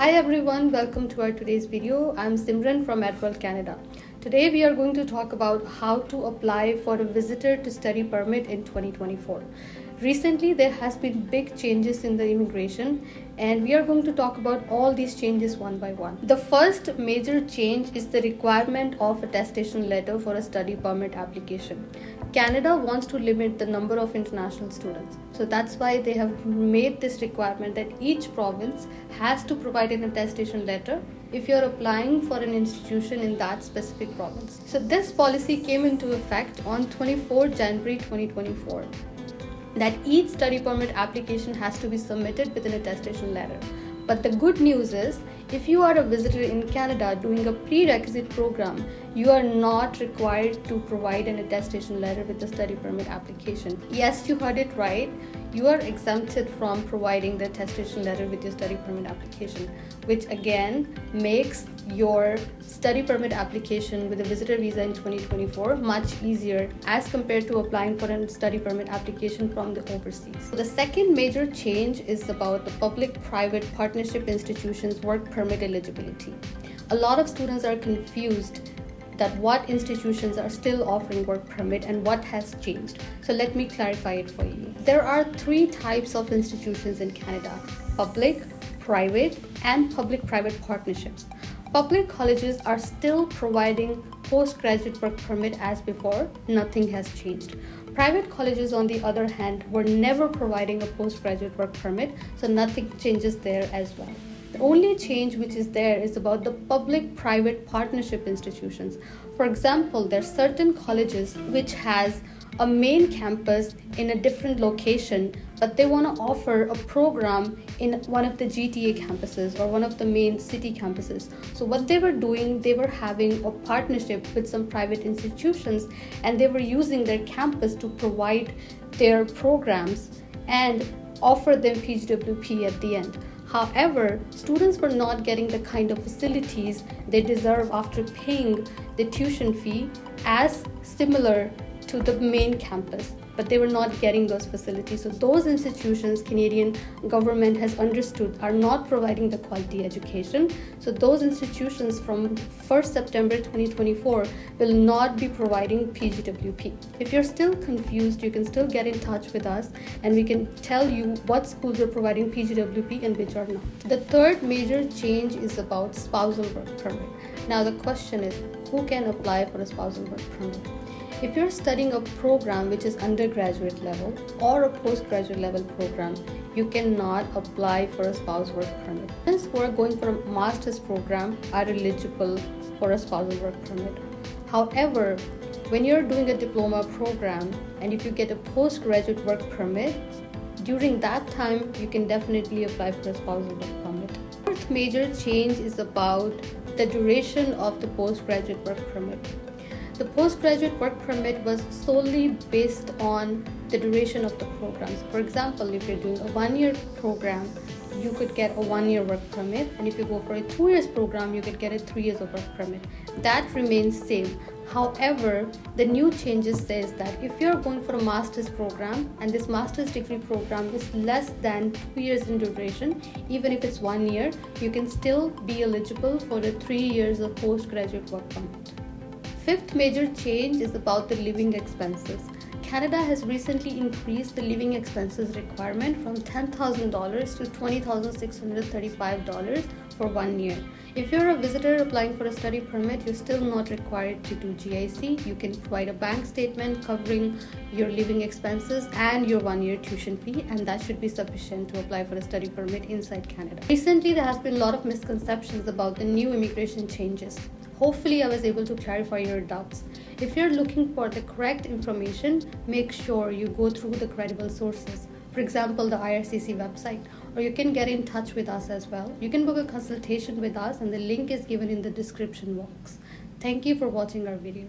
Hi everyone, welcome to our today's video. I'm Simran from Edworld, Canada. Today we are going to talk about how to apply for a visitor to study permit in 2024. Recently there has been big changes in the immigration and we are going to talk about all these changes one by one. The first major change is the requirement of a testation letter for a study permit application. Canada wants to limit the number of international students. So that's why they have made this requirement that each province has to provide an attestation letter if you're applying for an institution in that specific province. So this policy came into effect on 24 January 2024. That each study permit application has to be submitted with an attestation letter. But the good news is, if you are a visitor in Canada doing a prerequisite program, you are not required to provide an attestation letter with the study permit application. Yes, you heard it right. You are exempted from providing the attestation letter with your study permit application, which again makes your study permit application with a visitor visa in 2024 much easier as compared to applying for a study permit application from the overseas. So the second major change is about the public-private partnership institutions work permit eligibility. A lot of students are confused that what institutions are still offering work permit and what has changed. So let me clarify it for you. There are three types of institutions in Canada: public, private, and public-private partnerships. Public colleges are still providing postgraduate work permit as before. Nothing has changed. Private colleges, on the other hand, were never providing a postgraduate work permit, so nothing changes there as well. The only change which is there is about the public-private partnership institutions. For example, there are certain colleges which has a main campus in a different location, but they want to offer a program in one of the GTA campuses or one of the main city campuses. So what they were doing, they were having a partnership with some private institutions and they were using their campus to provide their programs and offer them PGWP at the end. However, students were not getting the kind of facilities they deserve after paying the tuition fee as similar to the main campus, but they were not getting those facilities. So those institutions, Canadian government has understood, are not providing the quality education. So those institutions from 1st September 2024 will not be providing PGWP. If you're still confused, you can still get in touch with us and we can tell you what schools are providing PGWP and which are not. The third major change is about spousal work permit. Now the question is, who can apply for a spousal work permit? If you're studying a program which is undergraduate level or a postgraduate level program, you cannot apply for a spouse work permit. Students who are going for a master's program are eligible for a spousal work permit. However, when you're doing a diploma program and if you get a postgraduate work permit, during that time you can definitely apply for a spousal work permit. The fourth major change is about the duration of the postgraduate work permit. The postgraduate work permit was solely based on the duration of the programs. For example, if you're doing a 1-year program, you could get a 1-year work permit, and if you go for a 2 years program, you could get a 3 years of work permit. That remains same. However, the new changes says that if you're going for a master's program and this master's degree program is less than 2 years in duration, even if it's 1 year, you can still be eligible for the 3 years of postgraduate work permit. Fifth major change is about the living expenses. Canada has recently increased the living expenses requirement from $10,000 to $20,635 for 1 year. If you're a visitor applying for a study permit, you're still not required to do GIC. You can provide a bank statement covering your living expenses and your 1-year tuition fee, and that should be sufficient to apply for a study permit inside Canada. Recently, there has been a lot of misconceptions about the new immigration changes. Hopefully, I was able to clarify your doubts. If you're looking for the correct information, make sure you go through the credible sources. For example, the IRCC website, or you can get in touch with us as well. You can book a consultation with us and the link is given in the description box. Thank you for watching our video.